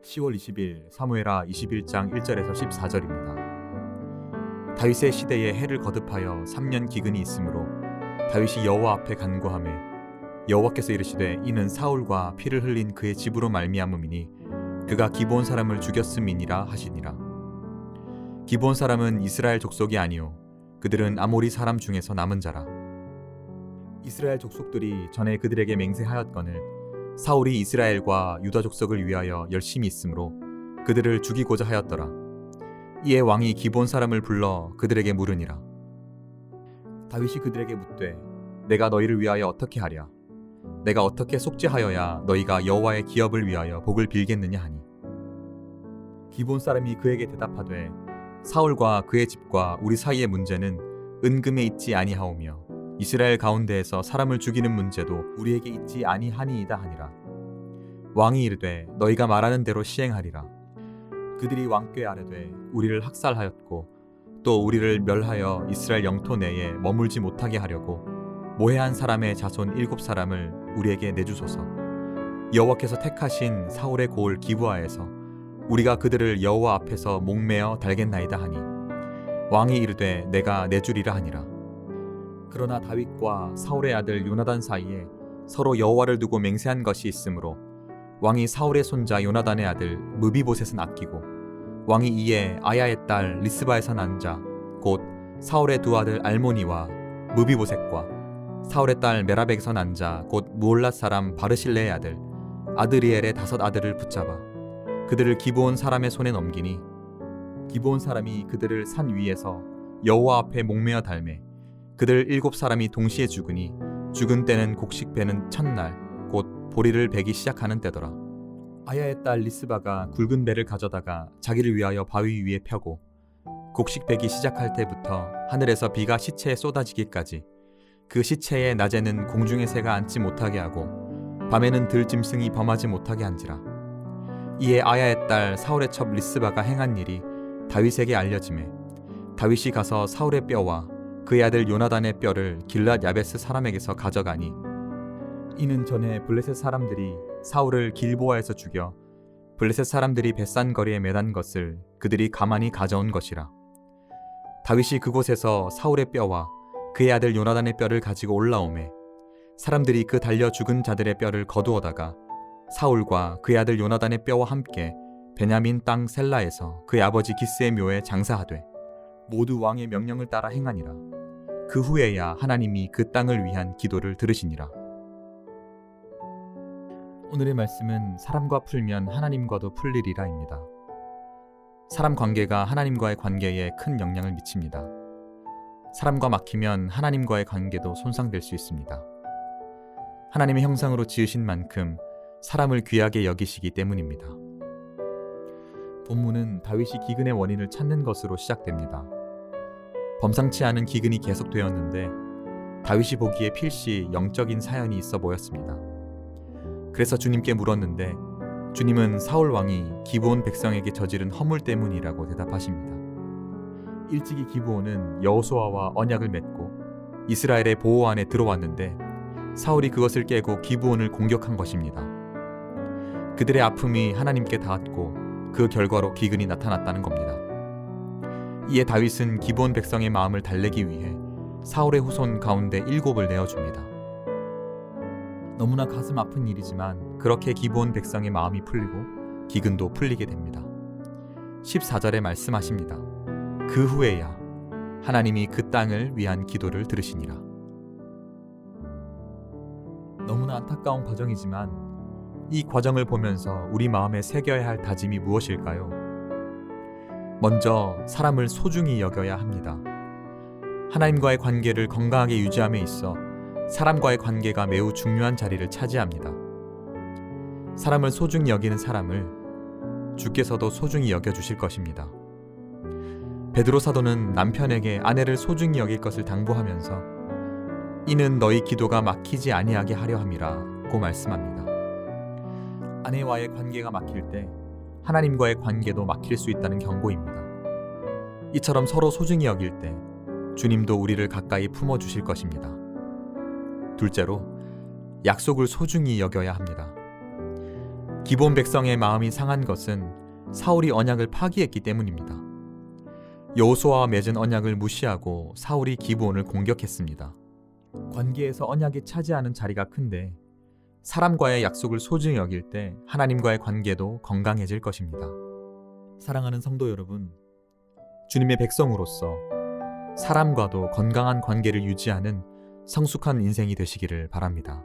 10월 20일 사무엘하 21장 1절에서 14절입니다. 다윗의 시대에 해를 거듭하여 3년 기근이 있으므로 다윗이 여호와 앞에 간구하매 여호와께서 이르시되 이는 사울과 피를 흘린 그의 집으로 말미암음이니 그가 기브온 사람을 죽였음이니라 하시니라. 기브온 사람은 이스라엘 족속이 아니요 그들은 아모리 사람 중에서 남은 자라. 이스라엘 족속들이 전에 그들에게 맹세하였거늘 사울이 이스라엘과 유다 족속을 위하여 열심히 있으므로 그들을 죽이고자 하였더라. 이에 왕이 기브온 사람을 불러 그들에게 물으니라. 다윗이 그들에게 묻되 내가 너희를 위하여 어떻게 하랴? 내가 어떻게 속죄하여야 너희가 여호와의 기업을 위하여 복을 빌겠느냐 하니. 기브온 사람이 그에게 대답하되 사울과 그의 집과 우리 사이의 문제는 은금에 있지 아니하오며 이스라엘 가운데에서 사람을 죽이는 문제도 우리에게 있지 아니하니이다 하니라. 왕이 이르되 너희가 말하는 대로 시행하리라. 그들이 왕께 아뢰되 우리를 학살하였고 또 우리를 멸하여 이스라엘 영토 내에 머물지 못하게 하려고 모해한 사람의 자손 7사람을 우리에게 내주소서. 여호와께서 택하신 사울의 고을 기브아에서 우리가 그들을 여호와 앞에서 목매어 달겠나이다 하니 왕이 이르되 내가 내주리라 하니라. 그러나 다윗과 사울의 아들 요나단 사이에 서로 여호와를 두고 맹세한 것이 있으므로 왕이 사울의 손자 요나단의 아들 무비보셋은 아끼고 왕이 이에 아야의 딸 리스바에서 난 자 곧 사울의 두 아들 알모니와 무비보셋과 사울의 딸 메라백에서 난 자 곧 무올랏 사람 바르실레의 아들 아드리엘의 5 아들을 붙잡아 그들을 기브온 사람의 손에 넘기니 기브온 사람이 그들을 산 위에서 여호와 앞에 목매어 달매 그들 7사람이 동시에 죽으니 죽은 때는 곡식 베는 첫날 곧 보리를 베기 시작하는 때더라. 아야의 딸 리스바가 굵은 배를 가져다가 자기를 위하여 바위 위에 펴고 곡식 베기 시작할 때부터 하늘에서 비가 시체에 쏟아지기까지 그 시체에 낮에는 공중의 새가 앉지 못하게 하고 밤에는 들짐승이 범하지 못하게 한지라. 이에 아야의 딸 사울의 첩 리스바가 행한 일이 다윗에게 알려지매 다윗이 가서 사울의 뼈와 그의 아들 요나단의 뼈를 길랏 야베스 사람에게서 가져가니 이는 전에 블레셋 사람들이 사울을 길보아에서 죽여 블레셋 사람들이 벳산거리에 매단 것을 그들이 가만히 가져온 것이라. 다윗이 그곳에서 사울의 뼈와 그의 아들 요나단의 뼈를 가지고 올라오매 사람들이 그 달려 죽은 자들의 뼈를 거두어다가 사울과 그의 아들 요나단의 뼈와 함께 베냐민 땅 셀라에서 그의 아버지 기스의 묘에 장사하되 모두 왕의 명령을 따라 행하니라. 그 후에야 하나님이 그 땅을 위한 기도를 들으시니라. 오늘의 말씀은 사람과 풀면 하나님과도 풀리리라입니다. 사람 관계가 하나님과의 관계에 큰 영향을 미칩니다. 사람과 막히면 하나님과의 관계도 손상될 수 있습니다. 하나님의 형상으로 지으신 만큼 사람을 귀하게 여기시기 때문입니다. 본문은 다윗이 기근의 원인을 찾는 것으로 시작됩니다. 범상치 않은 기근이 계속되었는데 다윗이 보기에 필시 영적인 사연이 있어 보였습니다. 그래서 주님께 물었는데 주님은 사울 왕이 기브온 백성에게 저지른 허물 때문이라고 대답하십니다. 일찍이 기브온은 여호수아와 언약을 맺고 이스라엘의 보호 안에 들어왔는데 사울이 그것을 깨고 기브온을 공격한 것입니다. 그들의 아픔이 하나님께 닿았고 그 결과로 기근이 나타났다는 겁니다. 이에 다윗은 기브온 백성의 마음을 달래기 위해 사울의 후손 가운데 7을 내어줍니다. 너무나 가슴 아픈 일이지만 그렇게 기브온 백성의 마음이 풀리고 기근도 풀리게 됩니다. 14절에 말씀하십니다. 그 후에야 하나님이 그 땅을 위한 기도를 들으시니라. 너무나 안타까운 과정이지만 이 과정을 보면서 우리 마음에 새겨야 할 다짐이 무엇일까요? 먼저 사람을 소중히 여겨야 합니다. 하나님과의 관계를 건강하게 유지함에 있어 사람과의 관계가 매우 중요한 자리를 차지합니다. 사람을 소중히 여기는 사람을 주께서도 소중히 여겨주실 것입니다. 베드로 사도는 남편에게 아내를 소중히 여길 것을 당부하면서 이는 너희 기도가 막히지 아니하게 하려 함이라고 말씀합니다. 아내와의 관계가 막힐 때 하나님과의 관계도 막힐 수 있다는 경고입니다. 이처럼 서로 소중히 여길 때 주님도 우리를 가까이 품어주실 것입니다. 둘째로 약속을 소중히 여겨야 합니다. 기본 백성의 마음이 상한 것은 사울이 언약을 파기했기 때문입니다. 여호수아와 맺은 언약을 무시하고 사울이 기브온을 공격했습니다. 관계에서 언약이 차지하는 자리가 큰데 사람과의 약속을 소중히 여길 때 하나님과의 관계도 건강해질 것입니다. 사랑하는 성도 여러분, 주님의 백성으로서 사람과도 건강한 관계를 유지하는 성숙한 인생이 되시기를 바랍니다.